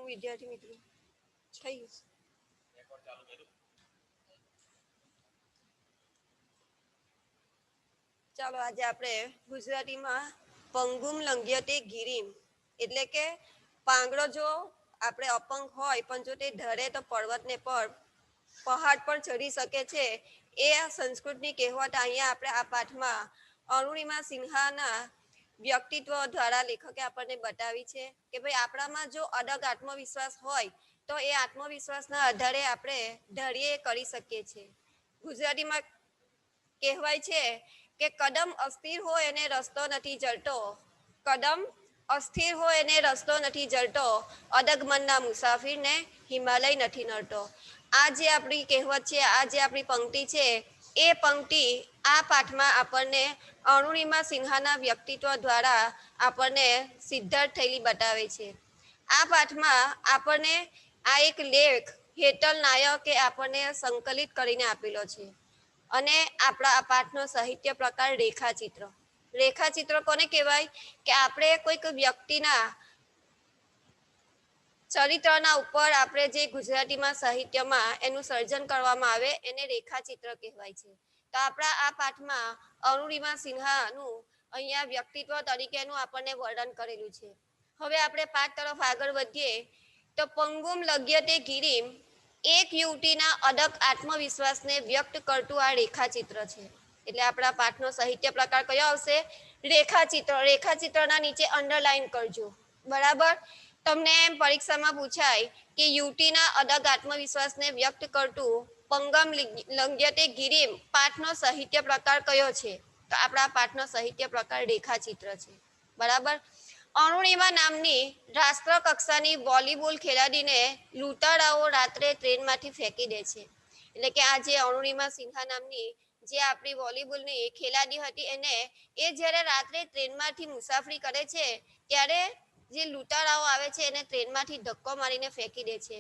વિદ્યાર્થી મિત્રો થઈ ગયું. ચાલો આજે આપણે ગુજરાતીમાં પંગુમ લંઘ્યતે ગિરિમ એટલે કે પાંગડો જો આપણે અપંગ હોય પણ જો તે ધરે તો પર્વતને પર પહાડ પર ચડી શકે છે એ સંસ્કૃતની કહેવત અહીંયા આપણે આ પાઠમાં અરુણિમા સિન્હાના વ્યક્તિત્વ દ્વારા લેખકે આપણને બતાવી છે કે ભાઈ આપણામાં જો અડગ આત્મવિશ્વાસ હોય તો એ આત્મવિશ્વાસના આધારે આપણે ધૈર્ય કરી શકીએ છીએ. ગુજરાતીમાં કહેવાય છે કે કદમ અસ્થિર હોય એને રસ્તો નથી જળતો, કદમ અસ્થિર હોય એને રસ્તો નથી જળતો, અડગ મનના મુસાફિરને હિમાલય નથી નડતો. આ જે આપણી કહેવત છે, આ જે આપણી પંક્તિ છે, એ પંક્તિ આ પાઠમાં આપણને અરુણિમા સિન્હાના વ્યક્તિત્વ દ્વારા આપણને સિદ્ધાર્થ થયેલી બતાવે છે. આ પાઠમાં આપણને આ એક લેખ હેતલ નાયકે આપણને સંકલિત કરીને આપેલો છે અને આપણા આ પાઠનો સાહિત્ય પ્રકાર રેખાચિત્ર. રેખાચિત્ર કોને કહેવાય કે આપણે કોઈક વ્યક્તિના ચરિત્રના ઉપર આપણે જે ગુજરાતીમાં સાહિત્યમાં એનું સર્જન કરવામાં આવે એને રેખાચિત્ર કહેવાય છે. તો આપણા આ પાઠમાં અરુણિમા સિન્હાનું અહીંયા વ્યક્તિત્વ તરીકેનું આપણને વર્ણન કરેલું છે. હવે આપણે પાઠ તરફ આગળ વધીએ તો પંગુમ લગ્યતે ગિરિમ એક યુવતીના અડગ આત્મવિશ્વાસને વ્યક્ત કરતું આ રેખાચિત્ર છે. એટલે આપણા પાઠનો સાહિત્ય પ્રકાર કયો આવશે? રેખાચિત્ર. રેખાચિત્રના નીચે અંડરલાઈન કરજો. બરાબર? તમને પરીક્ષામાં પૂછાય કે યુવતીના અડગ આત્મવિશ્વાસને વ્યક્ત કરતું પંગમ લંઘ્યતે ગિરિમ પાઠનો સાહિત્ય પ્રકાર કયો છે? તો આપણા પાઠનો સાહિત્ય પ્રકાર રેખાચિત્ર છે. બરાબર? અરુણિમા નામની રાષ્ટ્ર કક્ષાની વોલીબોલ ખેલાડીને લૂંટારાઓ રાત્રે ટ્રેનમાંથી ફેંકી દે છે. એટલે કે આ જે અરુણિમા સિન્હા નામની જે આપણી વોલીબોલની ખેલાડી હતી એને એ જ્યારે રાત્રે ટ્રેનમાંથી મુસાફરી કરે છે ત્યારે જે લૂંટારાઓ આવે છે એને ટ્રેનમાંથી ધક્કો મારીને ફેંકી દે છે.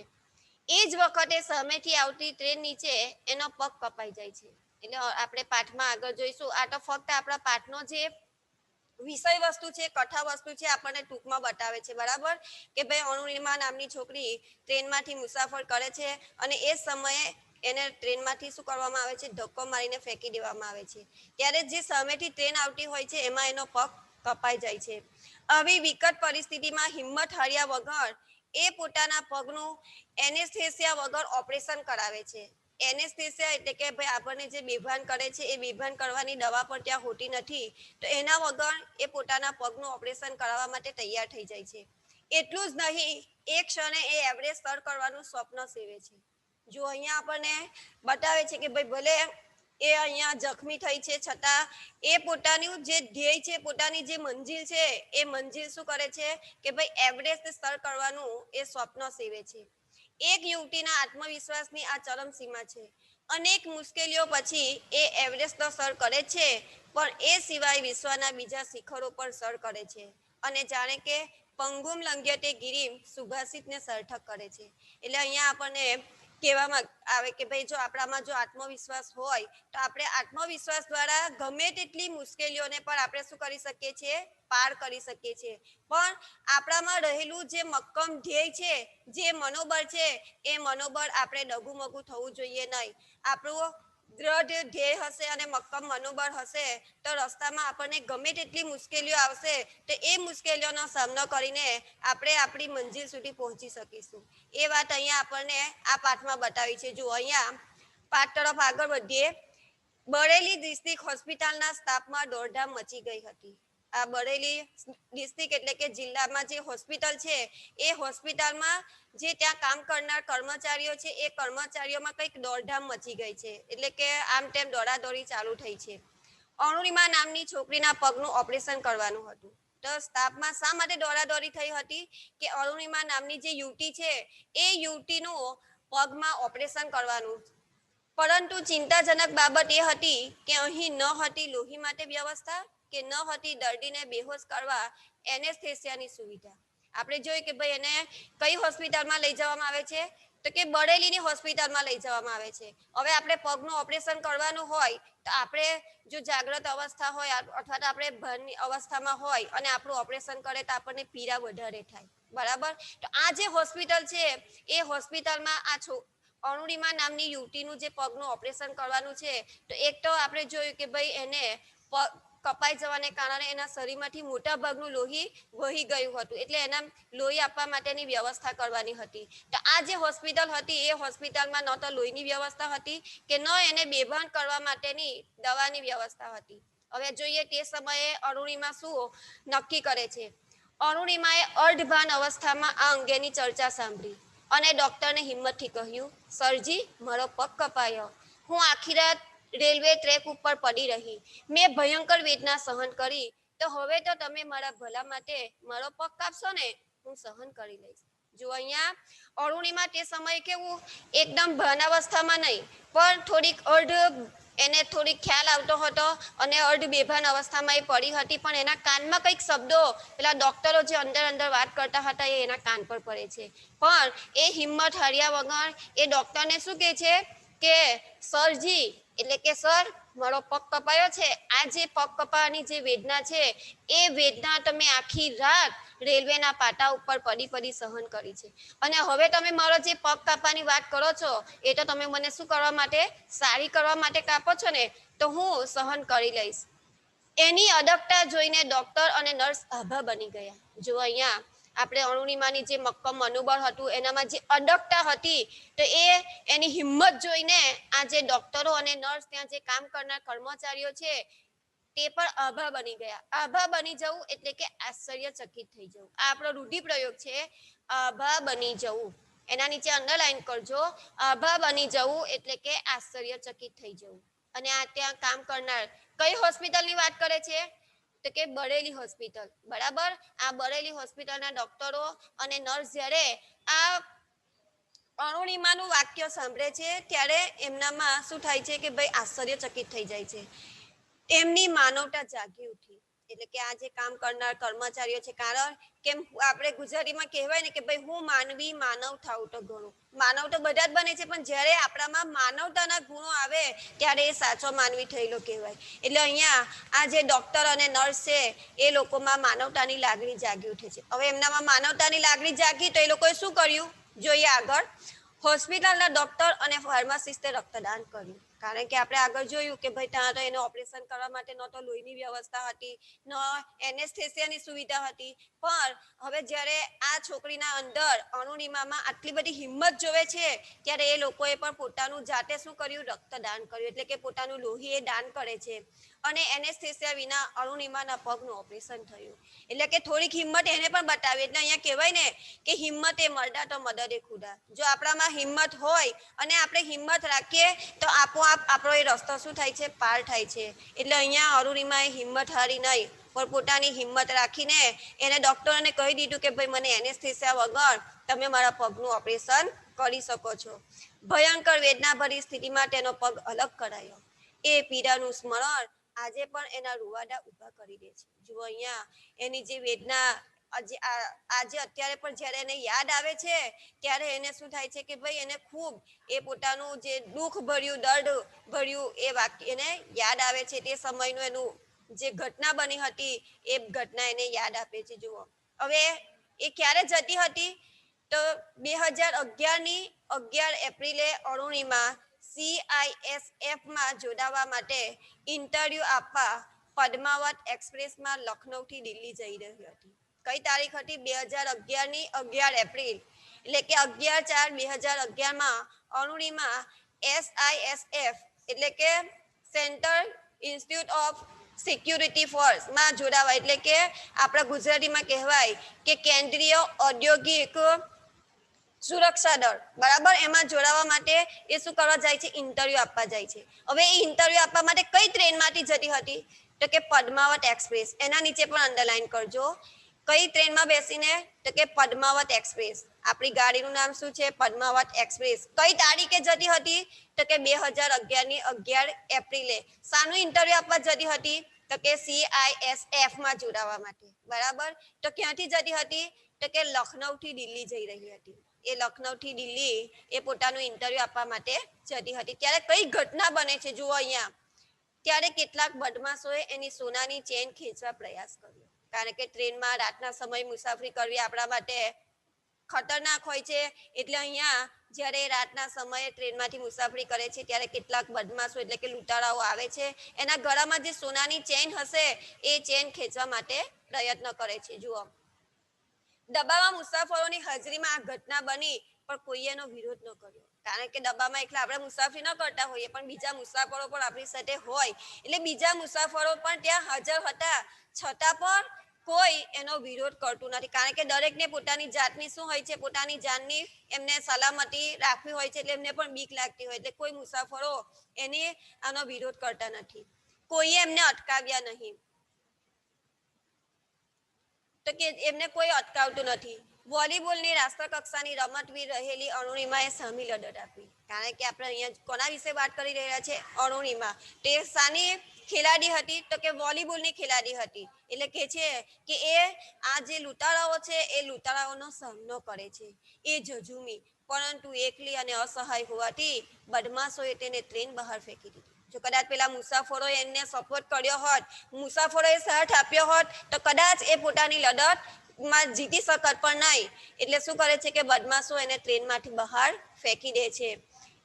એ જ વખતે સામેથી આવતી ટ્રેન નીચે એનો પગ કપાઈ જાય છે. એટલે આપણે પાઠમાં આગળ જોઈશું. આ તો ફક્ત આપણા પાઠનો જે વિષય વસ્તુ છે, કથા વસ્તુ છે, આપણને ટૂંકમાં બતાવે છે. બરાબર? કે ભાઈ અરુણિમા નામની છોકરી ટ્રેનમાંથી મુસાફર કરે છે અને એ સમયે એને ટ્રેનમાંથી શું કરવામાં આવે છે? ધક્કો મારીને ફેંકી દેવામાં આવે છે. ત્યારે જે સામેથી ટ્રેન આવતી હોય છે એમાં એનો પગ કપાઈ જાય છે. આવી વિકટ પરિસ્થિતિમાં હિંમત હાર્યા વગર એ પોતાના પગનું એનેસ્થેસિયા વગર ઓપરેશન કરાવે છે. એનેસ્થેસિયા એટલે કે ભાઈ આપણને જે બેભાન કરે છે એ બેભાન કરવાની દવા પણ ત્યાં હોતી નથી. તો એના વગર એ પોતાના પગનું ઓપરેશન કરાવવા માટે તૈયાર થઈ જાય છે. એટલું જ નહીં, એક ક્ષણે એ એવરેસ્ટ સર કરવાનું સ્વપ્ન સેવે છે. જો અહીંયા આપણને બતાવે છે કે ભાઈ ભલે એ અહીંયા જખમી થઈ છે છતાં એ પોતાનું જે ધ્યેય છે, પોતાની જે મંજિલ છે, એ મંજિલ શું કરે છે કે ભાઈ એવરેસ્ટ સર કરવાનું એ સ્વપ્ન સેવે છે. એક યુવતીના આત્મવિશ્વાસની આ ચરમસીમા છે. અનેક મુશ્કેલીઓ પછી એ એવરેસ્ટ તો સર કરે છે પણ એ સિવાય વિશ્વના બીજા શિખરો પર સર કરે છે અને જાણે કે પંગુમ લંઘ્યતે ગિરિમ સુભાષિતને સાર્થક કરે છે. એટલે અહીંયા આપણને કહેવામાં આવે કે ભાઈ જો આપણામાં જો આત્મવિશ્વાસ હોય તો આપણે આત્મવિશ્વાસ દ્વારા ગમે તેટલી મુશ્કેલીઓને પણ આપણે શું કરી શકીએ છીએ? પાર કરી શકીએ છીએ. પણ આપણામાં રહેલું જે મક્કમ ધ્યેય છે, જે મનોબળ છે, એ મનોબળ આપણે ડગુમગું થવું જોઈએ નહીં. આપણું દ્રઢ ધ્યેય હશે અને મક્કમ મનોબળ હશે તો રસ્તામાં આપણને ગમે તેટલી મુશ્કેલીઓ આવશે તો એ મુશ્કેલીઓનો સામનો કરીને આપણે આપણી મંજિલ સુધી પહોંચી શકીશું. એ વાત અહીંયા આપણને આ પાઠમાં બતાવી છે. જો અહીંયા પાઠ તરફ આગળ વધીએ. બરેલી ડિસ્ટ્રિક્ટ હોસ્પિટલના સ્ટાફમાં દોડધામ મચી ગઈ હતી. આ બરેલી ડિસ્ટ્રિક્ટ એટલે કે જિલ્લામાં જે હોસ્પિટલ છે એ હોસ્પિટલમાં જે ત્યાં કામ કરનાર કર્મચારીઓ છે એ કર્મચારીઓમાં કંઈક દોડધામ મચી ગઈ છે. એટલે કે આમ તેમ દોડાદોડી ચાલુ થઈ છે. અરુણિમા નામની છોકરીના પગનું ઓપરેશન કરવાનું હતું. તો સ્ટાફમાં શા માટે દોડાદોડી થઈ હતી કે અરુણિમા નામની જે યુવતી છે એ યુવતીનું પગમાં ઓપરેશન કરવાનું. પરંતુ ચિંતાજનક બાબત એ હતી કે અહીં ન હતી લોહી માટે વ્યવસ્થા કે ન હતી દર્દીને બેહોશ કરવા એનેસ્થેસિયાની સુવિધા. આપણે જોઈએ કે ભાઈ એને કઈ હોસ્પિટલમાં લઈ જવામાં આવે છે તો કે બરેલીની હોસ્પિટલમાં લઈ જવામાં આવે છે. હવે આપણે પગનું ઓપરેશન કરવાનું હોય તો આપણે જો જાગ્રત અવસ્થા હોય અથવા તો આપણે ભાનની અવસ્થામાં હોય અને આપણું ઓપરેશન કરે તો આપણને પીડા વધારે થાય. બરાબર. તો આ જે હોસ્પિટલ છે એ હોસ્પિટલમાં અરુણિમા નામની યુવતીનું જે પગનું ઓપરેશન કરવાનું છે, તો એક તો આપણે જોયું કે ભાઈ એને કપાઈ જવાને કારણે એના શરીરમાંથી મોટા ભાગનું લોહી વહી ગયું હતું, એટલે એના લોહી આપવા માટેની વ્યવસ્થા કરવાની હતી. તો આ જે હોસ્પિટલ હતી એ હોસ્પિટલમાં ન તો લોહીની વ્યવસ્થા હતી કે ન એને બેભાન કરવા માટેની દવાની વ્યવસ્થા હતી. હવે જોઈએ તે સમયે અરુણિમા શું નક્કી કરે છે. અરુણિમાએ અર્ધભાન અવસ્થામાં આ અંગેની ચર્ચા સાંભળી અને ડોક્ટરને હિંમતથી કહ્યું, સરજી, મારો પગ કપાયો. હું આખી રાત રેલવે ટ્રેક ઉપર પડી રહી. મેં ભયંકર વેદના સહન કરી. તો હવે તો તમે મારા ભલા માટે મારો પગ કાપશો ને? હું સહન કરી લઈશ. જો અહીંયા અરુણિમા તે સમયે કેવું એકદમ ભાનાવસ્થામાં નહીં, પણ એને થોડીક ખ્યાલ આવતો હતો અને અર્ધ બેભાન અવસ્થામાં એ પડી હતી, પણ એના કાનમાં કંઈક શબ્દો પેલા ડોક્ટરો જે અંદર વાત કરતા હતા એ એના કાન પર પડે છે. પણ એ હિંમત હાર્યા વગર એ ડોક્ટરને શું કહે છે કે સરજી, એટલે કે સર, મારો પગ કપાયો છે. આ જે પગ કપાવાની જે વેદના છે એ વેદના તમે આખી રાત રેલવેના પાટા ઉપર પડી સહન કરી છે, અને હવે તમે મારો જે પગ કાપવાની વાત કરો છો એ તો તમે મને શું કરવા માટે, સારી કરવા માટે કાપો છો ને, તો હું સહન કરી લઈશ. એની અડગતા જોઈને ડોક્ટર અને નર્સ આભા બની ગયા. જો અહીંયા આપણે અરુણિમાની જે મક્કમ મનોબળ હતું, એનામાં જે અડગતા હતી, તો એની હિંમત જોઈને આ જે ડોક્ટરો અને નર્સ, ત્યાં જે કામ કરનાર કર્મચારીઓ છે તે પણ આભા બની ગયા. આભા બની જવું એટલે કે આશ્ચર્યચકિત થઈ જવું. આ આપણો રૂઢિપ્રયોગ છે, આભા બની જવું. એના નીચે અંડરલાઈન કરજો, આભા બની જવું એટલે કે આશ્ચર્યચકિત થઈ જવું. અને આ ત્યાં કામ કરનાર કઈ હોસ્પિટલની વાત કરે છે? તો કે બરેલી હોસ્પિટલ. બરાબર. આ બરેલી હોસ્પિટલના ડોક્ટરો અને નર્સ જ્યારે આ અરુણિમાનું વાક્ય સાંભળે છે ત્યારે એમનામાં શું થાય છે કે ભાઈ આશ્ચર્યચકિત થઈ જાય છે. એમની માનવતા જાગી ઉઠી. એટલે કે આ જે કામ કરનાર કર્મચારીઓ છે, કારણ કે આપણે ગુજરાતીમાં કહેવાય ને કે ભાઈ હું માનવી માનવ થાઉં તો ઘણું. માનવ તો બધા જ બને છે, પણ જ્યારે આપણામાં માનવતાના ગુણો આવે ત્યારે એ સાચો માનવી થયેલો કહેવાય. એટલે અહીંયા આ જે ડોક્ટર અને નર્સ છે એ લોકોમાં માનવતાની લાગણી જાગી ઉઠે છે. હવે એમનામાં માનવતાની લાગણી જાગી તો એ લોકોએ શું કર્યું જોઈએ આગળ. હોસ્પિટલના ડોક્ટર અને ફાર્માસિસ્ટે રક્તદાન કર્યું. કારણ કે આપણે આગળ જોયું કે ભાઈ ત્યાં તો એને ઓપરેશન કરવા માટે ન તો લોહીની વ્યવસ્થા હતી, ન એનેસ્થેસિયાની સુવિધા હતી, પણ હવે જ્યારે આ છોકરીના અંદર અરુણિમામાં આટલી બધી હિંમત જોવે છે ત્યારે એ લોકોએ પણ પોતાનું જાતે શું કર્યું, રક્તદાન કર્યું. એટલે કે પોતાનું લોહી એ દાન કરે છે અને એનેસ્થેસિયા વિના અરુણિમાના પગનું ઓપરેશન થયું. એટલે કે થોડીક હિંમત એને પણ બતાવી. એટલે અહીંયા કહેવાય ને કે હિંમત એ મરદા તો મદદ એ ખુદા. જો આપણામાં હિંમત હોય અને આપણે હિંમત રાખીએ તો આપોઆપ આપણો એ રસ્તો શું થાય છે, પાર થાય છે. એટલે અહીંયા અરુણિમાએ હિંમત હારી નહીં, પણ પોતાની હિંમત રાખીને એને ડોક્ટરોને કહી દીધું કે ભાઈ મને એનેસ્થેસિયા વગર તમે મારા પગનું ઓપરેશન કરી શકો છો. ભયંકર વેદનાભરી સ્થિતિમાં તેનો પગ અલગ કરાયો. એ પીડાનું સ્મરણ આજે પણ એના રૂવાડા ઊભા કરી દે છે. જુઓ અહીંયા એની જે વેદના આજે અત્યારે પણ જ્યારે એને યાદ આવે છે ત્યારે એને શું થાય છે કે ભાઈ એને ખૂબ એ પોતાનું જે દુઃખ ભર્યું, દર્દ ભર્યું એ વાક્ય એને યાદ આવે છે. તે સમયનું એનું જે ઘટના બની હતી એ ઘટના એને યાદ આપે છે. જુઓ હવે એ ક્યારે જતી હતી તો 2011ની 11 એપ્રિલે અરુણિમા CISFમાં જોડાવા માટે ઇન્ટરવ્યુ આપવા પદ્માવત એક્સપ્રેસમાં લખનૌથી દિલ્હી જઈ રહી હતી. કઈ તારીખ હતી? 2011ની 11 એપ્રિલ. એટલે કે 11/4/2011માં અરુણિમા SISF એટલે કે સેન્ટ્રલ ઇન્સ્ટિટ્યૂટ ઓફ સિક્યુરિટી ફોર્સમાં જોડાવા, એટલે કે આપણા ગુજરાતીમાં કહેવાય કે કેન્દ્રીય ઔદ્યોગિક સુરક્ષા દળ. બરાબર. એમાં જોડાવા માટે એ શું કરવા જાય છે? ઇન્ટરવ્યુ આપવા જાય છે. હવે એ ઇન્ટરવ્યુ આપવા માટે કઈ ટ્રેનમાંથી જતી હતી તો કે પદ્માવત એક્સપ્રેસ. એના નીચે પણ અંડરલાઈન કરજો. કઈ ટ્રેનમાં બેસીને તો કે પદ્માવત એક્સપ્રેસ. આપણી ગાડીનું નામ શું છે? પદ્માવત એક્સપ્રેસ. કઈ તારીખે જતી હતી તો કે 2011ની 11 એપ્રિલે. શાનું ઇન્ટરવ્યુ આપવા જતી હતી તો કે CISFમાં જોડાવા માટે. બરાબર. તો ક્યાંથી જતી હતી તો કે લખનૌથી દિલ્હી જઈ રહી હતી. એ લખનૌથી દિલ્હી એ પોતાનું ઇન્ટરવ્યુ આપવા માટે જતી હતી. ત્યારે કઈ ઘટના બને છે જુઓ અહીંયા. ત્યારે કેટલાક બદમાશોએ એની સોનાની ચેન ખેંચવા પ્રયાસ કર્યો. કારણ કે ટ્રેનમાં રાતના સમય મુસાફરી કરવી આપણા માટે ખતરનાક હોય છે. એટલે અહીંયા જ્યારે રાતના સમયે ટ્રેનમાંથી મુસાફરી કરે છે ત્યારે કેટલાક બદમાશો એટલે કે લૂંટારાઓ આવે છે, એના ગળામાં જે સોનાની ચેન હશે એ ચેન ખેંચવા માટે પ્રયત્ન કરે છે. જુઓ, ડબ્બામાં મુસાફરોની હાજરીમાં આ ઘટના બની, પણ કોઈએ એનો વિરોધ ન કર્યો. કારણ કે ડબ્બામાં એકલા આપણે મુસાફરી ન કરતા હોઈએ, પણ બીજા મુસાફરો પણ આપણી સાથે હોય, એટલે બીજા મુસાફરો પણ ત્યાં હાજર હતા, છતાં પણ કોઈ એનો વિરોધ કરતું નથી. કારણ કે દરેકને પોતાની જાતની શું હોય છે, પોતાની જાનની એમને સલામતી રાખવી હોય છે, એટલે એમને પણ બીક લાગતી હોય, એટલે કોઈ મુસાફરો એને આનો વિરોધ કરતા નથી, કોઈએ એમને અટકાવ્યા નહીં. તો કે એમને કોઈ અટકાવતું નથી. વોલીબોલની રાષ્ટ્રકક્ષાની રમતવીર રહેલી અરુણિમાએ સામી લડત આપી. કારણ કે આપણે અહીંયા કોના વિશે વાત કરી રહ્યા છે? અરુણિમા. તે સાની ખેલાડી હતી? તો કે વોલીબોલની ખેલાડી હતી. એટલે કે છે કે એ આ જે લૂંટારાઓ છે એ લૂંટારાઓનો સામનો કરે છે. એ ઝઝૂમી, પરંતુ એકલી અને અસહાય હોવાથી બદમાશોએ તેને ટ્રેન બહાર ફેંકી દીધી. જો કદાચ પેલા મુસાફરોએ એને સપોર્ટ કર્યો હોત, મુસાફરોએ સાથ આપ્યો હોત, તો કદાચ એ પોતાની લડતમાં જીતી શકત, પણ નહીં. એટલે શું કરે છે કે બદમાશો એને ટ્રેનમાંથી બહાર ફેંકી દે છે.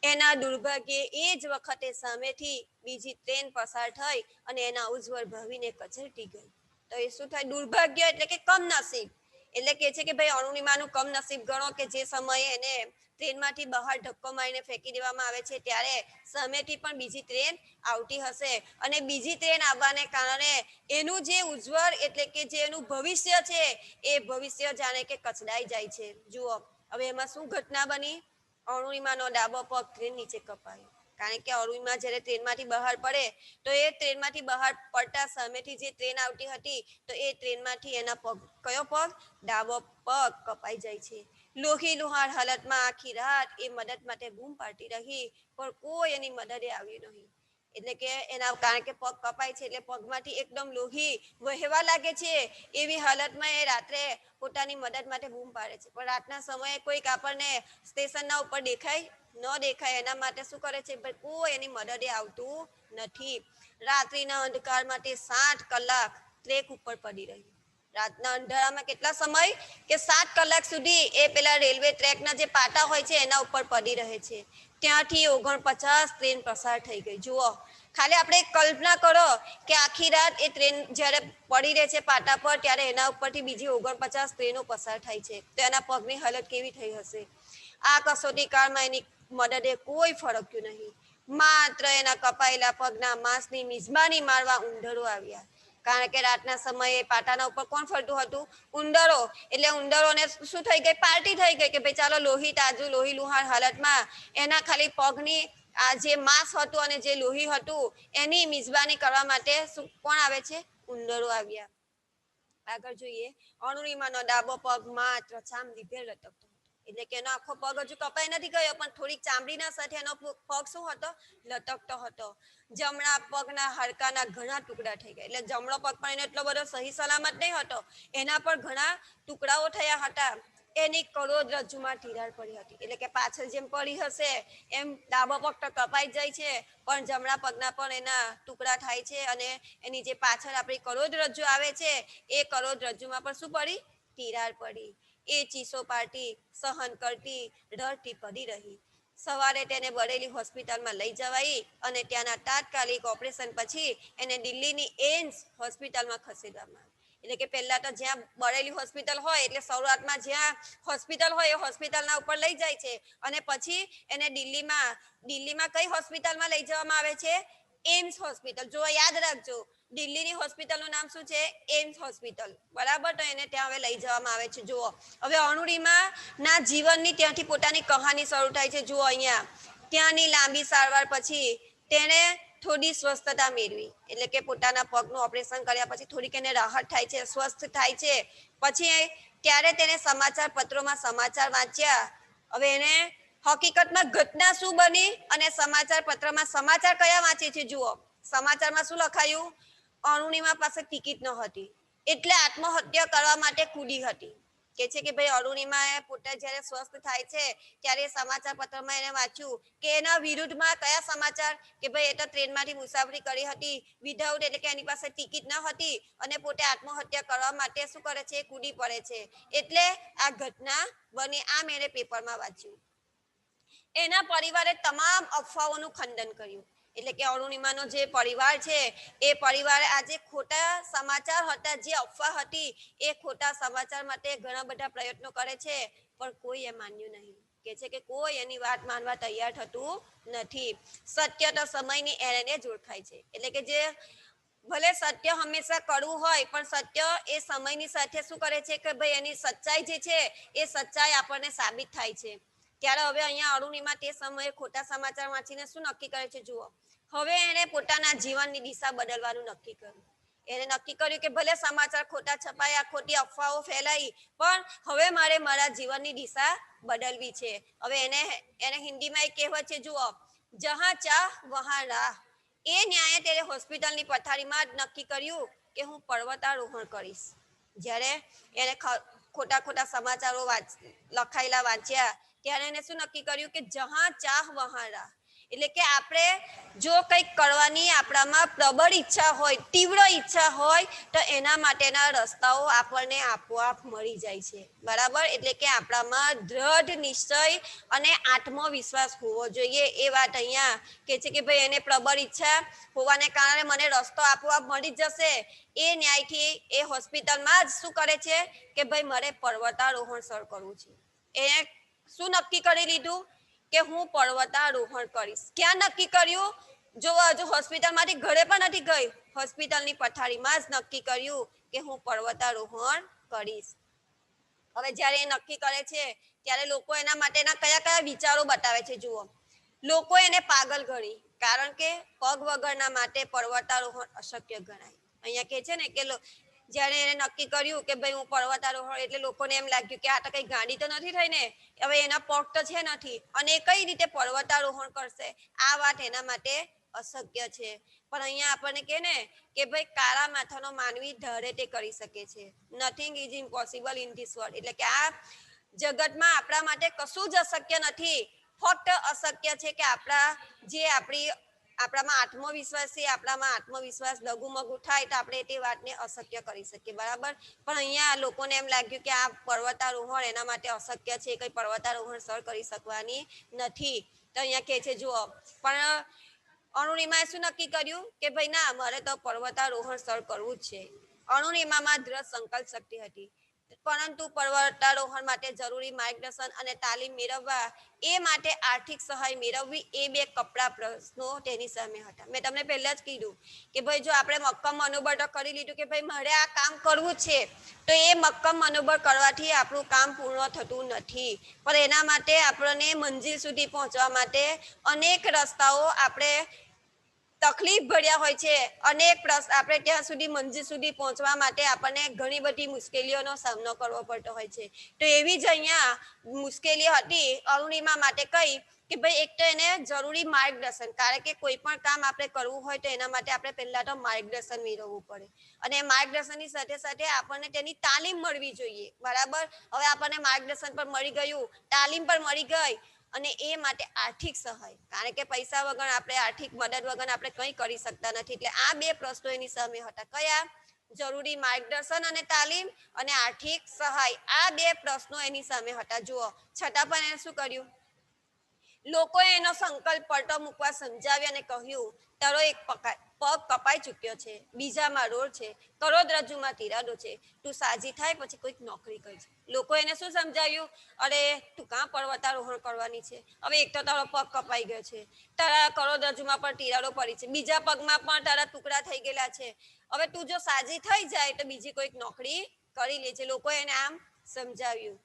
એના દુર્ભાગ્યે એ જ વખતે સામેથી બીજી ટ્રેન પસાર થઈ અને એના ઉજ્જવળ ભાવિને કચડતી ગઈ. તો એ શું થાય? દુર્ભાગ્ય એટલે કે કમનસીબ. એટલે કે છે કે ભાઈ અરુણિમાનું કમનસીબ ગણો કે જે સમયે એને ટ્રેનમાંથી બહાર ધક્કો મારીને ફેંકી દેવામાં આવે છે ત્યારે સામેથી પણ બીજી ટ્રેન આવતી હશે, અને બીજી ટ્રેન આવવાને કારણે એનું જે ઉજ્જવળ એટલે કે જે એનું ભવિષ્ય છે એ ભવિષ્ય જાણે કે કચડાઈ જાય છે. જુઓ, હવે એમાં શું ઘટના બની? અરુણિમાનો ડાબો પગ ટ્રેન નીચે કપાયો. કારણ કે અરુણિમા જ્યારે ટ્રેનમાંથી બહાર પડે તો એ ટ્રેનમાંથી બહાર પડતા સામેથી જે ટ્રેન આવતી હતી તો એ ટ્રેનમાંથી એના પગ, કયો પગ? ડાબો પગ કપાઈ જાય છે. લોહી લુહાણ હાલતમાં આખી રાત એ મદદ માટે બૂમ પાડતી રહી, પણ કોઈ એની મદદે આવ્યું નહીં. એટલે કે એના કારણ કે પગ કપાય છે એટલે પગમાંથી એકદમ લોહી વહેવા લાગે છે. એવી હાલતમાં એ રાત્રે પોતાની મદદ માટે બૂમ પાડે છે, પણ રાતના સમયે કોઈક આપણને સ્ટેશનના ઉપર દેખાય ન દેખાય એના માટે શું કરે છે? કોઈ એની મદદે આવતું નથી. રાત્રિના અંધકારમાં તે 7 કલાક ટ્રેક ઉપર પડી રહી. રાતના અંધારામાં કેટલા સમય? કે 7 કલાક સુધી એ પેલા રેલવે ટ્રેકના જે પાટા હોય છે એના ઉપર પડી રહે છે. ત્યાંથી 49 ટ્રેન પસાર થઈ ગઈ. જુઓ, ખાલી આપણે કલ્પના કરો કે આખી રાત એ ટ્રેન જ્યારે પડી રહે છે પાટા પર, ત્યારે એના ઉપરથી બીજી 49 ટ્રેનો પસાર થાય છે, તો એના પગની હાલત કેવી થઈ હશે? આ કસોટી કાળમાં એની મદદે કોઈ ફરક્યું નહીં. માત્ર એના કપાયેલા પગના માંસની મિજબાની મારવા ઉંદરો આવ્યા. કારણ કે રાતના સમયે પાટાના ઉપર કોણ ફરતું હતું? ઉંદરો. એટલે ઉંદરોને શું થઈ ગઈ? પાર્ટી થઈ ગઈ કે ભાઈ ચાલો લોહી તાજું, લોહી લુહાણ હાલતમાં એના ખાલી પગની આ જે માંસ હતું અને જે લોહી હતું એની મિજબાની કરવા માટે કોણ આવે છે? ઉંદરો આવ્યા. આગળ જોઈએ, અરુણિમાનો ડાબો પગ માત્ર ચામડી ભેર લટકતો. એટલે કે એનો આખો પગ હજુ કપાઈ નથી ગયો, પણ થોડીક ચામડીના સાથે એનો પગ શું હતો? લટકતો હતો. જમણા પગના હાડકાના ઘણા ટુકડા થઈ ગયા. એટલે જમણો પગ પણ એનો એટલો બધો સહી સલામત નહીં હતો, એના પર ઘણા ટુકડાઓ થયા હતા. એની કરોડરજ્જુમાં તિરાડ પડી હતી. એટલે કે પાછળ જેમ પડી હશે એમ ડાબો પગ તો કપાઈ જાય છે, પણ જમણા પગના પણ એના ટુકડા થાય છે, અને એની જે પાછળ આપણી કરોડરજ્જુ આવે છે એ કરોડરજ્જુમાં પણ શું પડી? તિરાડ પડી. એ ચીસો પાડતી, સહન કરતી, રડતી પડી રહી. સવારે તેને બરેલી હોસ્પિટલમાં લઈ જવાઈ અને ત્યાંના તાત્કાલિક ઓપરેશન પછી એને દિલ્હીની એમ્સ હોસ્પિટલમાં ખસેડવામાં આવી. એટલે કે પહેલા તો જ્યાં બરેલી હોસ્પિટલ હોય એટલે શરૂઆતમાં જ્યાં હોસ્પિટલ હોય એ હોસ્પિટલના ઉપર લઈ જાય છે, અને પછી એને દિલ્હીમાં કઈ હોસ્પિટલમાં લઈ જવામાં આવે છે? એમ્સ હોસ્પિટલ. જો યાદ રાખજો, દિલ્હીની હોસ્પિટલનું નામ શું છે? એમ્સ હોસ્પિટલ. બરાબર, તો એને ત્યાં હવે લઈ જવામાં આવે છે. જુઓ, હવે અરુણિમાના જીવનની ત્યાંથી પોતાની કહાની શરૂ થાય છે. જુઓ અહીંયા, ત્યાંની લાંબી સારવાર પછી તેને થોડી સ્વસ્થતા મેળવી. એટલે કે પોતાના પગનું ઓપરેશન કર્યા પછી થોડીક એને રાહત થાય છે, સ્વસ્થ થાય છે. પછી ત્યારે તેને સમાચાર પત્રોમાં સમાચાર વાંચ્યા. હવે એને હકીકતમાં ઘટના શું બની અને સમાચાર પત્રમાં સમાચાર કયા વાંચે છે? જુઓ, સમાચારમાં શું લખાયું? અરુણિમા પાસે ટિકિટ ન હતી એટલે આત્મહત્યા કરવા માટે કૂદી હતી. કે છે કે ભાઈ અરુણિમા પોતે જ્યારે સ્વસ્થ થાય છે ત્યારે સમાચાર પત્રમાં એને વાંચ્યું કે એના વિરુદ્ધમાં કયા સમાચાર કે ભાઈ એ તો ટ્રેનમાંથી મુસાફરી કરી હતી વિધાઉટ એટલે કે એની પાસે ટિકિટ ન હતી અને પોતે આત્મહત્યા કરવા માટે શું કરે છે કૂદી પડે છે એટલે આ ઘટના બની આમ એને પેપરમાં વાંચ્યું એના પરિવારે તમામ અફવાઓનું ખંડન કર્યું એટલે કે અરુણિમાનો જે પરિવાર છે એ પરિવારે આજે ખોટા સમાચાર હતા જે અફવા હતી એ ખોટા સમાચાર માટે ઘણા બધા પ્રયત્નો કરે છે પણ કોઈ એ માન્યું નહીં કે છે કે કોઈ એની વાત માનવા તૈયાર થતું નથી સત્ય તો સમયની એણે જ ઓળખાય છે એટલે કે જે ભલે સત્ય હંમેશા કડવું હોય પણ સત્ય એ સમયની સાથે શું કરે છે કે ભાઈ એની સચ્ચાઈ જે છે એ સચ્ચાઈ આપણને સાબિત થાય છે ત્યારે હવે અહીંયા અરુણિમા તે સમયે ખોટા સમાચાર વાંચીને શું નક્કી કરે છે જુઓ હવે એણે પોતાના જીવનની દિશા બદલવાનું નક્કી કર્યું એને નક્કી કર્યું કે ભલે સમાચાર ખોટા છપાયા ખોટી અફવાઓ ફેલાઈ પણ હવે મારે મારા જીવનની દિશા બદલવી છે હવે એને હિન્દીમાં એક કહેવત છે જુઓ જહાં ચાહ વહાં રાહ એ ન્યાયે તેને હોસ્પિટલની પથારીમાં જ નક્કી કર્યું કે હું પર્વતારોહણ કરીશ જ્યારે એને ખોટા ખોટા સમાચારો લખાયેલા વાંચ્યા ત્યારે એને શું નક્કી કર્યું કે જહાં ચાહ વહાં રાહ એટલે કે આપણે જો કંઈક કરવાની આપણામાં પ્રબળ ઈચ્છા હોય તીવ્ર ઈચ્છા હોય તો એના માટેના રસ્તાઓ આપણને આપોઆપ મળી જાય છે બરાબર એટલે કે આપણામાં દ્રઢ નિશ્ચય અને આત્મવિશ્વાસ હોવો જોઈએ એ વાત અહીંયા કે છે કે ભાઈ એને પ્રબળ ઈચ્છા હોવાને કારણે મને રસ્તો આપોઆપ મળી જશે એ ન્યાયથી એ હોસ્પિટલમાં જ શું કરે છે કે ભાઈ મારે પર્વતારોહણ સર કરવું છે એ શું નક્કી કરી લીધું કે હું પર્વતારોહણ કરીશ ક્યાં નક્કી કર્યું જો હજુ હોસ્પિટલમાંથી ઘરે પણ નથી ગઈ હોસ્પિટલની પથારીમાં જ નક્કી કર્યું કે હું પર્વતારોહણ કરીશ હવે જ્યારે એ નક્કી કરે છે ત્યારે લોકો એના માટેના કયા કયા વિચારો બતાવે છે જુઓ લોકો એને પાગલ ગણી કારણ કે પગ વગરના માટે પર્વતારોહણ અશક્ય ગણાય અહીંયા કે છે ને કે જ્યારે એને નક્કી કર્યું કે ભાઈ હું પર્વતારોહણ એટલે લોકોને એમ લાગ્યું કે આ તો કઈ ગાડી તો નથી થઈ ને હવે એના પગ તો છે નથી અને કઈ રીતે પર્વતારોહણ કરશે આ વાત એના માટે અશક્ય છે પણ અહીંયા આપણને કહે ને કે ભાઈ કાળા માથાનો માનવી ધારે તે કરી શકે છે nothing is impossible in this world એટલે કે આ જગતમાં આપણા માટે કશું જ અશક્ય નથી ફક્ત અશક્ય છે કે આપણામાં આત્મવિશ્વાસ છે આપણામાં આત્મવિશ્વાસ ડગુમગુ થાય તો આપણે તે વાતને અશક્ય કરી શકીએ બરાબર પણ અહીંયા લોકોને એમ લાગ્યું કે આ પર્વતારોહણ એના માટે અશક્ય છે કંઈ પર્વતારોહણ સર કરી શકવાની નથી તો અહીંયા કહે છે જુઓ પણ અરુણિમાએ શું નક્કી કર્યું કે ભાઈ ના મારે તો પર્વતારોહણ સર કરવું જ છે અરુણિમામાં દ્રઢ સંકલ્પ શક્તિ હતી પરંતુ પર્વતારોહણ માટે જરૂરી માર્ગદર્શન અને તાલીમ મેળવવા એ માટે આર્થિક સહાય મેળવવી એ બે કપરા પ્રશ્નો તેની સામે હતા મેં તમને પહેલા જ કીધું કે ભાઈ જો આપણે મક્કમ મનોબળ કરી લીધું કે ભાઈ મારે આ કામ કરવું છે તો એ મક્કમ મનોબળ કરવાથી આપણું કામ પૂર્ણ થતું નથી પણ એના માટે આપણને મંજિલ સુધી પહોંચવા માટે અનેક રસ્તાઓ આપણે તકલીફ ભર્યા હોય છે અનેક પ્રશ્ન આપણે ત્યાં સુધી મંજિલ સુધી પહોંચવા માટે આપણને ઘણી બધી મુશ્કેલીઓનો સામનો કરવો પડતો હોય છે તો એવી જ અહીંયા મુશ્કેલી હતી અરુણિમા માટે કઈ કે ભાઈ એક તો એને જરૂરી માર્ગદર્શન કારણ કે કોઈ પણ કામ આપણે કરવું હોય તો એના માટે આપણે પહેલા તો માર્ગદર્શન મેળવવું પડે અને માર્ગદર્શનની સાથે સાથે આપણને તેની તાલીમ મળવી જોઈએ બરાબર હવે આપણને માર્ગદર્શન પણ મળી ગયું તાલીમ પણ મળી ગઈ અને એ માટે આર્થિક સહાય કારણ કે પૈસા વગર આપણે આર્થિક મદદ વગર આપણે કંઈ કરી શકતા નથી એટલે આ બે પ્રશ્નો એની સામે હતા કયા જરૂરી માર્ગદર્શન અને તાલીમ અને આર્થિક સહાય આ બે પ્રશ્નો એની સામે હતા જુઓ છતાં પણ એને શું કર્યું લોકોએ એનો સંકલ્પ પડતો મૂકવા સમજાવ્યા અને કહ્યું તારો એક પગ કપાઈ ચૂક્યો છે બીજામાં રોડ છે કરોડરજ્જુમાં તિરાડો છે તું સાજી થાય પછી કોઈક નોકરી કરજે લોકો એને શું સમજાવ્યું અરે તું કાં પર્વતારોહણ કરવાની છે હવે એક તો તારો પગ કપાઈ ગયો છે તારા કરોડરજ્જુમાં પણ તિરાડો પડી છે બીજા પગમાં પણ તારા ટુકડા થઈ ગયેલા છે હવે તું જો સાજી થઈ જાય તો બીજી કોઈક નોકરી કરી લે છે લોકોએ એને આમ સમજાવ્યું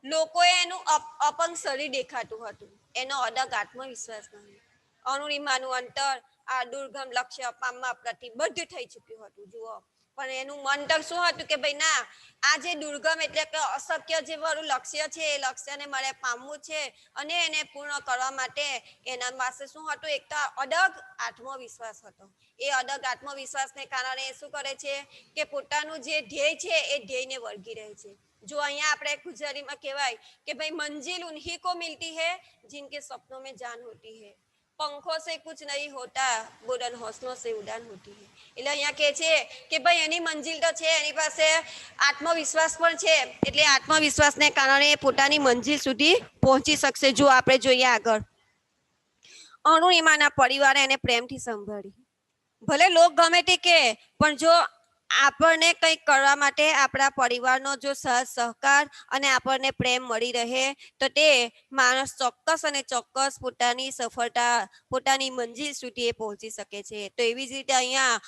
લોકોએ એનું અપંગ શરીર દેખાતું હતું એનો અડગ આત્મવિશ્વાસ નહીં અરુણિમાનું અંતર આ દુર્ગમ લક્ષ્ય પામવા પ્રતિબદ્ધ થઈ ચૂક્યું હતું જુઓ પણ એનું મન તો શું હતું કે ભાઈ ના આ જે દુર્ગમ એટલે કે અશક્ય જે મારું લક્ષ્ય છે એ લક્ષ્યને મારે પામવું છે અને એને પૂર્ણ કરવા માટે એના પાસે શું હતું એક તો અડગ આત્મવિશ્વાસ હતો એ અડગ આત્મવિશ્વાસને કારણે એ શું કરે છે કે પોતાનું જે ધ્યેય છે એ ધ્યેયને વળગી રહે છે जो અહીંયા આપણે ગુજરાતીમાં કહેવાય કે ભાઈ મંजिल उन्हीं को मिलती है जिनके सपनों में जान होती है, पंखों से कुछ नहीं होता, बुलंद हौसलों से उड़ान होती है. એટલે અહીંયા કહે છે કે ભાઈ એની મંજિલ તો છે, એની પાસે આત્મવિશ્વાસ પણ છે, એટલે આત્મવિશ્વાસને કારણે પોતાની મંજિલ સુધી પહોંચી શકશે. જો આપણે જોઈએ આગળ, અરુણિમાના પરિવારે એને પ્રેમથી સંભાળી. ભલે લોક ગમે તે કે, પણ જો આપણને કંઈક કરવા માટે આપણા પરિવારનો જો સહકાર અને આપણને પ્રેમ મળી રહે તો તે માણસ ચોક્કસ અને ચોક્કસ પોતાની સફળતા, પોતાની મંજિલ સુધી પહોંચી શકે છે. તો એવી જ રીતે અહીંયા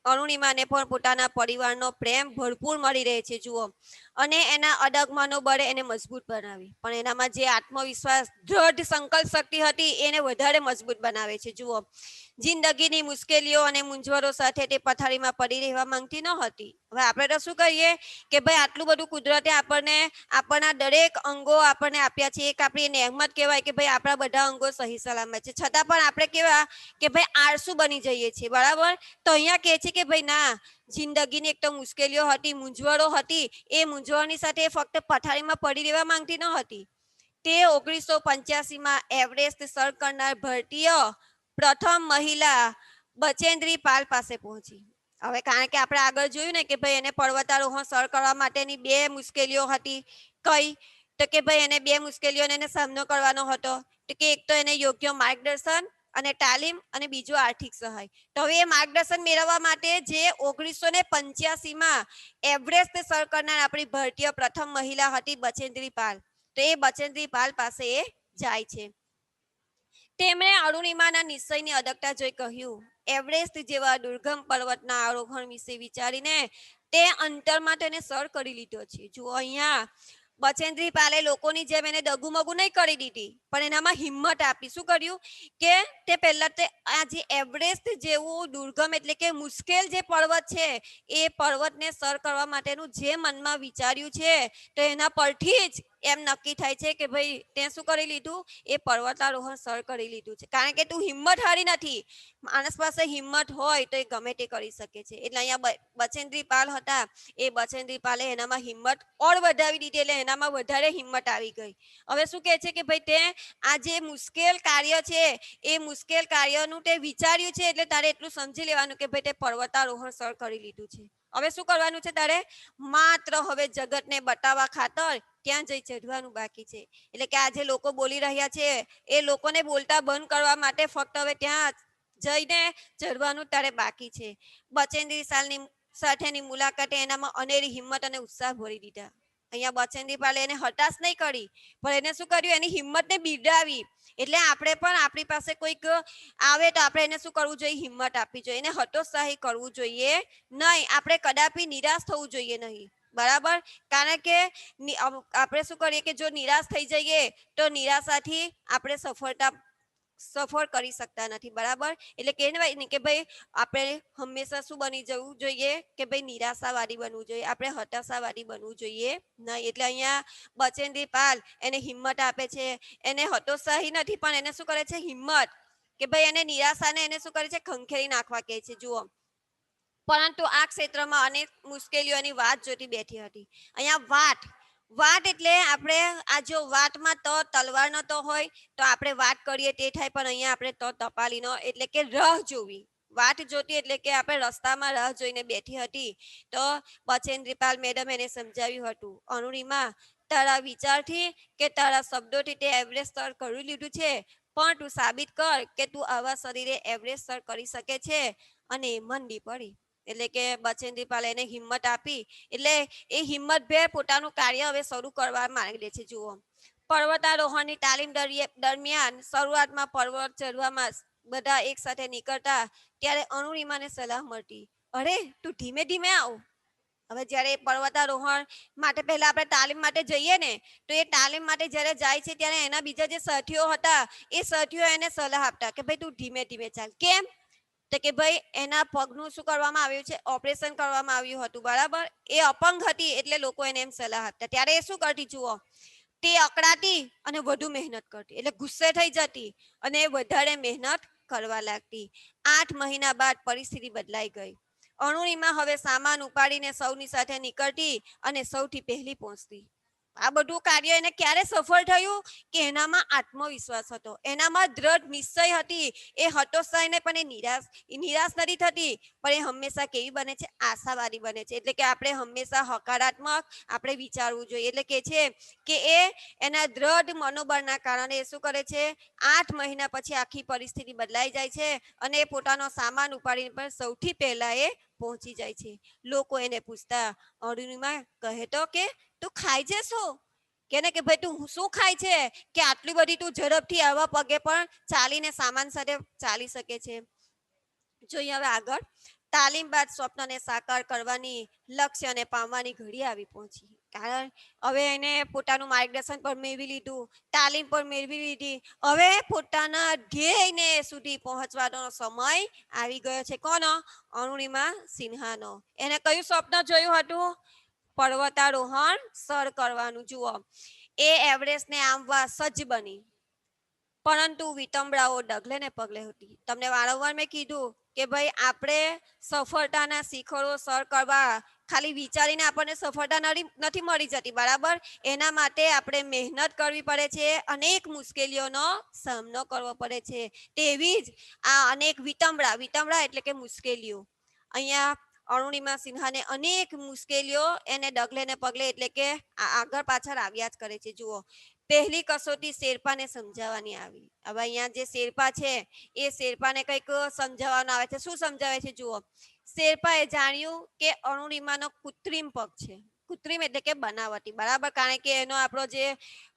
અરુણિમાને પણ પોતાના પરિવારનો પ્રેમ ભરપૂર મળી રહે છે. જુઓ, અને એના અડગ મનોબળે એને મજબૂત બનાવી, પણ એનામાં જે આત્મવિશ્વાસ, દૃઢ સંકલ્પ શક્તિ હતી એને વધારે મજબૂત બનાવે છે. જુઓ, જિંદગીની મુશ્કેલીઓ અને મૂંઝવણો સાથે તે પથારીમાં પડી રહેવા માંગતી ન હતી. હવે આપણે તો શું કહીએ કે ભાઈ આટલું બધું કુદરતે આપણને આપણા દરેક અંગો આપણને આપ્યા છે, એક આપણી નહેમત કહેવાય કે ભાઈ આપણા બધા અંગો સહી સલામત છે, છતાં પણ આપણે કેવા કે ભાઈ આળસુ બની જઈએ છીએ. બરાબર, તો અહીંયા કહે છે કે ભાઈ ના, જિંદગીની એક તો મુશ્કેલીઓ હતી, મૂંઝવણો હતી, એ મૂંઝવણની સાથે ફક્ત પથારીમાં પડી રહેવા માંગતી ન હતી. તે 1985માં એવરેસ્ટ સર કરનાર ભારતીય પ્રથમ મહિલા બચેન્દ્રી પાલ પાસે પહોંચી. હવે કારણ કે આપણે આગળ જોયું ને કે ભાઈ એને પર્વતારોહણ સર કરવા માટેની બે મુશ્કેલીઓ હતી. કઈ? તો કે ભાઈ એને બે મુશ્કેલીઓનો એને સામનો કરવાનો હતો. તો કે એક તો એને યોગ્ય માર્ગદર્શન અને તાલીમ, અને બીજો આર્થિક સહાય. તો હવે એ માર્ગદર્શન મેળવવા માટે જે 1985માં એવરેસ્ટ સર કરનાર આપણી ભારતીય પ્રથમ મહિલા હતી બચેન્દ્રી પાલ, તો એ બચેન્દ્રી પાલ પાસે એ જાય છે. તેમણે અરુણિમાના નિશ્ચયની અડગતા જોઈ કહ્યું, એવરેસ્ટ જેવા દુર્ગમ પર્વતના આરોહણ વિશે વિચારીને તે અંતરમાં તેને સર કરી લીધો છે. જુઓ, અહીંયા બચેન્દ્રી પાલે લોકોની જેમ એને દગુમગુ નહીં કરી દીધી, પણ એનામાં હિંમત આપી. શું કર્યું કે તે પહેલા તે આ જે એવરેસ્ટ જેવું દુર્ગમ એટલે કે મુશ્કેલ જે પર્વત છે એ પર્વતને સર કરવા માટેનું જે મનમાં વિચાર્યું છે, તો એના પરથી જ એમ નક્કી થાય છે કે ભાઈ તે શું કરી લીધું, એ પર્વતારોહણ સર કરી લીધું છે. કારણ કે તું હિંમત હારી નથી. માણસ પાસે હિંમત હોય તો એ ગમે તે કરી શકે છે. એટલે અહીંયા બચેન્દ્રી પાલ હતા, એ બચેન્દ્રી પાલે એનામાં હિંમત ઓર વધાવી દીધી, એટલે એનામાં વધારે હિંમત આવી ગઈ. હવે શું કહે છે કે ભાઈ તે આ જે મુશ્કેલ કાર્ય છે એ મુશ્કેલ કાર્યનું તે વિચાર્યું છે, એટલે તારે એટલું સમજી લેવાનું કે ભાઈ તે પર્વતારોહણ સર કરી લીધું છે. હવે શું કરવાનું છે તારે? માત્ર હવે જગતને બતાવવા ખાતર ત્યાં જઈ ચઢવાનું બાકી છે. એટલે કે આ જે લોકો બોલી રહ્યા છે એ લોકોને બોલતા બંધ કરવા માટે ફક્ત હવે ત્યાં જઈને ચઢવાનું તારે બાકી છે. બચેન્દ્રી સાલની સાથેની મુલાકાતે એનામાં અનેરી હિંમત અને ઉત્સાહ ભરી દીધા. અહીંયા બચેન્દ્રી પાલે એને હતાશ નહીં કરી, પણ એને શું કર્યું, એની હિંમતને બિરદાવી. એટલે આપણે પણ આપણી પાસે કોઈક આવે તો આપણે એને શું કરવું જોઈએ, હિંમત આપવી જોઈએ, એને હતોત્સાહી કરવું જોઈએ નહીં, આપણે કદાપી નિરાશ થવું જોઈએ નહીં. બરાબર, કારણ કે આપણે શું કરીએ કે જો નિરાશ થઈ જઈએ તો નિરાશાથી આપણે સફળ કરી શકતા નથી. બરાબર, એટલે કહેવાય ને કે ભાઈ આપણે હંમેશા શું બની જવું જોઈએ કે ભાઈ નિરાશાવાદી બનવું જોઈએ, આપણે હતાશાવાદી બનવું જોઈએ નહીં. એટલે અહીંયા બચેન્દ્રી પાલ એને હિંમત આપે છે, એને હતોત્સાહી નથી, પણ એને શું કરે છે, હિંમત, કે ભાઈ એને નિરાશાને એને શું કરે છે, ખંખેરી નાખવા કહે છે. જુઓ, પરંતુ આ ક્ષેત્રમાં અનેક મુશ્કેલીઓની વાત જોતી બેઠી હતી. અહીંયા વાટ એટલે આપણે આ જો વાટમાં તો તલવારનો તો હોય તો આપણે વાત કરીએ તે થાય, પણ અહીંયા આપણે તો તપાલીનો એટલે કે રાહ જોવી. વાટ જોતી એટલે કે આપણે રસ્તામાં રાહ જોઈને બેઠી હતી. તો બચેન્દ્રી પાલ મેડમ એને સમજાવ્યું હતું, અરુણિમા, તારા વિચારથી કે તારા શબ્દોથી તે એવરેસ્ટ સર કરી લીધું છે, પણ તું સાબિત કર કે તું આવા શરીરે એવરેસ્ટ સર કરી શકે છે. અને મંડી પડી. એટલે કે બચેન્દ્રી પાલે એને હિંમત આપી, એટલે એ હિંમત ભેર પોતાનું કાર્ય હવે શરૂ કરવા માંગે છે. જુઓ, પર્વતારોહણની તાલીમ દરમિયાન શરૂઆતમાં પર્વત ચઢવામાં બધા એક સાથે નીકળતા ત્યારે અરુણિમાને સલાહ મળતી, અરે તું ધીમે ધીમે આવ. હવે જ્યારે પર્વતારોહણ માટે પહેલા આપણે તાલીમ માટે જઈએ ને, તો એ તાલીમ માટે જ્યારે જાય છે ત્યારે એના બીજા જે સાથીઓ હતા એ સાથીઓ એને સલાહ આપતા કે ભાઈ તું ધીમે ધીમે ચાલ. કેમ? તો કે ભાઈ એના પગનું શું કરવામાં આવ્યું છે, ઓપરેશન કરવામાં આવ્યું હતું. બરાબર, એ અપંગ હતી એટલે લોકો એને એમ સલાહ આપતા. ત્યારે એ શું કરતી, જુઓ, તે અકળાતી અને વધુ મહેનત કરતી, એટલે ગુસ્સે થઈ જતી અને વધારે મહેનત કરવા લાગતી. 8 મહિના બાદ પરિસ્થિતિ બદલાઈ ગઈ. અરુણિમા હવે સામાન ઉપાડીને સૌની સાથે નીકળતી અને સૌથી પહેલી પહોંચતી. આ બધું કાર્ય એને ક્યારે સફળ થયું કે એનામાં આત્મવિશ્વાસ હતો, એનામાં દ્રઢ નિશ્ચય હતી. એ હતોત્સાહીને પણ એ નિરાશ નથી થતી, પણ એ હંમેશા કેવી બને છે? આશાવાદી બને છે. એટલે કે આપણે હંમેશા હકારાત્મક આપણે વિચારવું જોઈએ. એટલે કે છે કે એ એના દ્રઢ મનોબળના કારણે એ શું કરે છે? 8 મહિના પછી આખી પરિસ્થિતિ બદલાઈ જાય છે અને એ પોતાનો સામાન ઉપાડીને પણ સૌથી પહેલા એ પહોંચી જાય છે. લોકો એને પૂછતા, અરુણિમા કહે તો કે તું ખાય છે શું? કે ને કે ભાઈ તું શું ખાય છે કે આટલી બધી તું ઝડપથી આવા પગે પણ ચાલીને સામાન સાથે ચાલી શકે છે? જોઈએ હવે આગળ. તાલીમ બાદ સ્વપ્નને સાકાર કરવાની લક્ષ્ય અને પામવાની ઘડી આવી પહોંચી. કારણ હવે એને પોતાનું માર્ગદર્શન પણ મેળવી લીધું, તાલીમ પણ મેળવી લીધી. હવે પોતાના ધ્યેયને સુધી પહોંચવાનો સમય આવી ગયો છે. કોનો? અરુણિમા સિન્હાનો. એને કયું સ્વપ્ન જોયું હતું? પર્વતારોહણ સર કરવાનું. જુઓ, એ એવરેસ્ટને આંબવા સજ્જ બની, પરંતુ વિટંબળાઓ ડગલે ને પગલે હતી. તમને વારંવાર મેં કીધું કે ભાઈ આપણે સફળતાના શિખરો સર કરવા ખાલી વિચારીને આપણને સફળતા નથી મળી જતી, બરાબર? એના માટે આપણે મહેનત કરવી પડે છે, અનેક મુશ્કેલીઓનો સામનો કરવો પડે છે. તેવી જ આ અનેક વિટંબળા એટલે કે મુશ્કેલીઓ, અહીંયા અરુણિમા સિન્હાને અનેક મુશ્કેલીઓ એને ડગલે ને પગલે એટલે કે આગળ પાછળ આવ્યા જ કરે છે. જુઓ, પહેલી કસોટી શેરપાને સમજાવવાની આવી. હવે અહીંયા જે શેરપા છે એ શેરપાને કંઈક સમજાવવાનું આવે છે. શું સમજાવે છે? જુઓ, શેરપાએ જાણ્યું કે અરુણિમાનો કૃત્રિમ પગ છે. કૃત્રિમ એટલે કે બનાવટી, બરાબર? કારણ કે એનો આપણો જે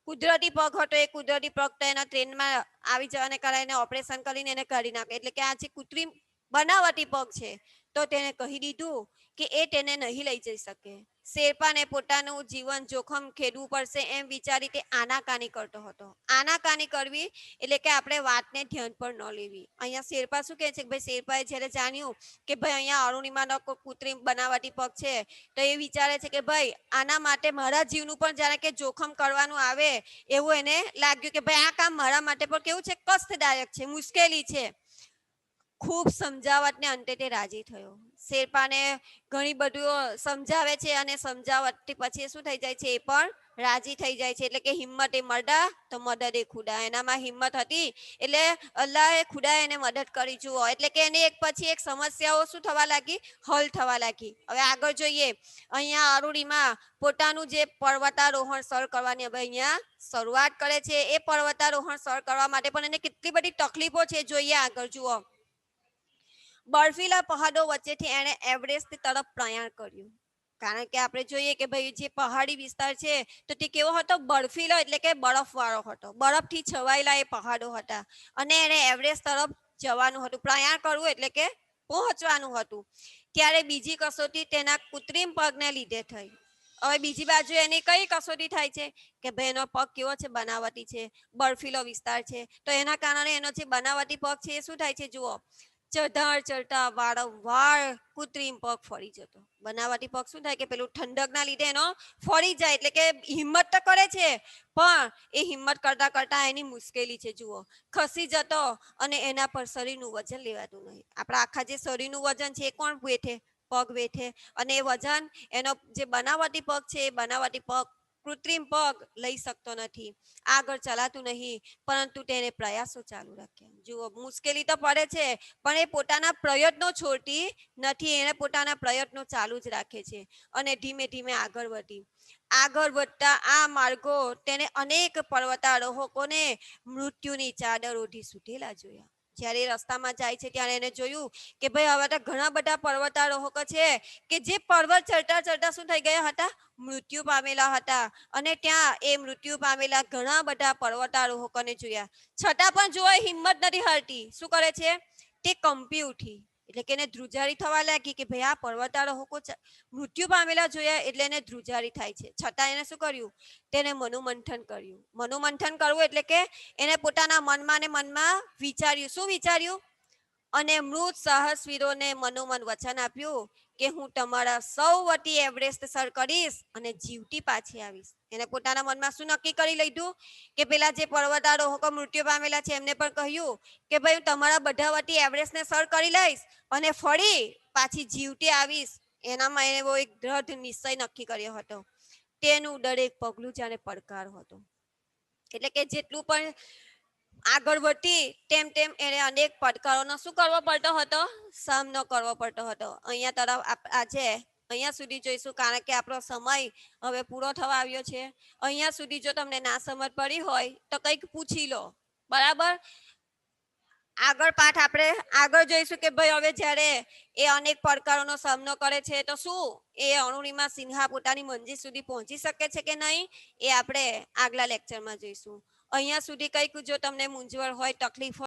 કુદરતી પગ હતો એ કુદરતી પગ તો એના ટ્રેનમાં આવી જવાને કારણે ઓપરેશન કરીને એને કાઢી નાખે. એટલે કે આ જે કૃત્રિમ બનાવટી પગ છે, તો તેને કહી દીધું કે એ તેને નહીં લઈ જઈ શકે. શેરપાને પોતાનું જીવન જોખમ ખેડવું પડશે એમ વિચારી તે આનાકાની કરતો હતો. આનાકાની કરવી એટલે કે આપણે વાતને ધ્યાન પર ન લેવી. અહીંયા શેરપા શું કહે છે કે ભાઈ શેરપાએ જ્યારે જાણ્યું કે ભાઈ અહીંયા અરુણિમાનો કૃત્રિમ બનાવટી પગ છે, તો એ વિચારે છે કે ભાઈ આના માટે મારા જીવનું પણ જાણે કે જોખમ કરવાનું આવે એવું એને લાગ્યું કે ભાઈ આ કામ મારા માટે પણ કેવું છે? કષ્ટદાયક છે, મુશ્કેલી છે. ખૂબ સમજાવટને અંતે તે રાજી થયો. શેરપાને ઘણી બધું સમજાવે છે અને સમજાવટથી પછી શું થઈ જાય છે? એ પણ રાજી થઈ જાય છે. એટલે કે હિંમત એ મર્દા તો મદદ એ ખુદા. એનામાં હિંમત હતી એટલે અલ્લાહે ખુદા એને મદદ કરી. જુઓ, એટલે કે એને એક પછી એક સમસ્યાઓ શું થવા લાગી? હલ થવા લાગી. હવે આગળ જોઈએ. અહીંયા અરુણિમા પોતાનું જે પર્વતારોહણ સર કરવાની હવે અહીંયા શરૂઆત કરે છે. એ પર્વતારોહણ સર કરવા માટે પણ એને કેટલી બધી તકલીફો છે, જોઈએ આગળ. જુઓ, બર્ફીલા પહાડો વચ્ચેથી એણે એવરેસ્ટ તરફ પ્રયાણ કર્યું. કારણ કે આપણે જોઈએ કે ભાઈ જે પહાડી વિસ્તાર છે તો તે કેવો હતો? બર્ફીલો એટલે કે બરફવાળો હતો. બરફથી છવાયેલા એ પહાડો હતા અને એણે એવરેસ્ટ તરફ જવાનું હતું. પ્રયાણ કરવું એટલે કે પહોંચવાનું હતું. ત્યારે બીજી કસોટી તેના કૃત્રિમ પગને લીધે થઈ. હવે બીજી બાજુ એની કઈ કસોટી થાય છે કે ભાઈ એનો પગ કેવો છે? બનાવટી છે, બર્ફીલો વિસ્તાર છે, તો એના કારણે એનો જે બનાવટી પગ છે એ શું થાય છે? જુઓ, ચઢતા વારંવાર કૃત્રિમ પગ ફરી જતો. બનાવટી પગ શું થાય કે પેલું ઠંડકના લીધે એનો ફરી જાય. એટલે કે હિંમત તો કરે છે, પણ એ હિંમત કરતા કરતા એની મુશ્કેલી છે. જુઓ, ખસી જતો અને એના પર શરીરનું વજન લેવાતું નહીં. આપણા આખા જે શરીરનું વજન છે એ કોણ વેઠે? પગ વેઠે. અને એ વજન એનો જે બનાવટી પગ છે એ બનાવટી પગ કૃત્રિમ પગ લઈ શકતો નથી, આગળ ચલાતું નહીં, પરંતુ તેને પ્રયાસો ચાલુ રાખ્યા. જુઓ, મુશ્કેલી તો પડે છે પણ એ પોતાના પ્રયત્નો છોડતી નથી. એને પોતાના પ્રયત્નો ચાલુ જ રાખે છે અને ધીમે ધીમે આગળ વધી. આગળ વધતા આ માર્ગો તેને અનેક પર્વતારોહકોને મૃત્યુની ચાદર ઓઢી સુટેલા જોયા. જ્યારે રસ્તામાં જાય છે ત્યારે એને જોયું કે ભાઈ હવે તો ઘણા બધા પર્વતારોહકો છે કે જે પર્વત ચડતા ચડતા શું થઈ ગયા હતા? મૃત્યુ પામેલા હતા. અને ત્યાં એ મૃત્યુ પામેલા ઘણા બધા પર્વતારોહકોને જોયા. છતાં પણ જો હિંમત નથી હારતી. શું કરે છે? તે કંપી ઉઠી. એટલે કે એને ધ્રુજારી થવા લાગી કે ભાઈ આ પર્વતારોહકો મૃત્યુ પામેલા જોયા એટલે એને ધ્રુજારી થાય છે. છતાં એને શું કર્યું? તેને મનોમંથન કર્યું. મનોમંથન કરવું એટલે કે એને પોતાના મનમાં ને મનમાં વિચાર્યું. શું વિચાર્યું? અને મૃત સાહસવીરોને મનોમન વચન આપ્યું કે હું તમારા સૌ વતી એવરેસ્ટ સર કરીશ અને જીવતી પાછી આવીશ. એને પોતાના મનમાં શું નક્કી કરી લીધું કે પેલા જે પર્વતારોહકો મૃત્યુ પામેલા છે એમને પણ કહ્યું કે ભાઈ હું તમારા બધા વતી એવરેસ્ટને સર કરી લઈશ અને ફરી પાછી જીવતી આવીશ. એનામાં એવો એક દ્રઢ નિશ્ચય નક્કી કર્યો હતો. તેનું દરેક પગલું જાણે પડકાર હતો. એટલે કે જેટલું પણ આગળ વધતી તેમ તેમ એને અનેક પડકારોનો શું કરવો પડતો હતો? સામનો કરવો પડતો હતો. અહીંયા તરફ આજે અહીંયા સુધી જોઈશું કારણ કે આપણો સમય હવે પૂરો થવા આવ્યો છે. અહીંયા સુધી જો તમને ના સમજ પડી હોય તો કંઈક પૂછી લો. બરાબર? આગળ પાઠ આપણે આગળ જોઈશું કે ભાઈ હવે જ્યારે એ અનેક પડકારોનો સામનો કરે છે તો શું એ અરુણિમા સિન્હા પોતાની મંજિલ સુધી પહોંચી શકે છે કે નહીં એ આપણે આગલા લેક્ચરમાં જોઈશું. અહીંયા સુધી કંઈક જો તમને મૂંઝવણ હોય, તકલીફ હોય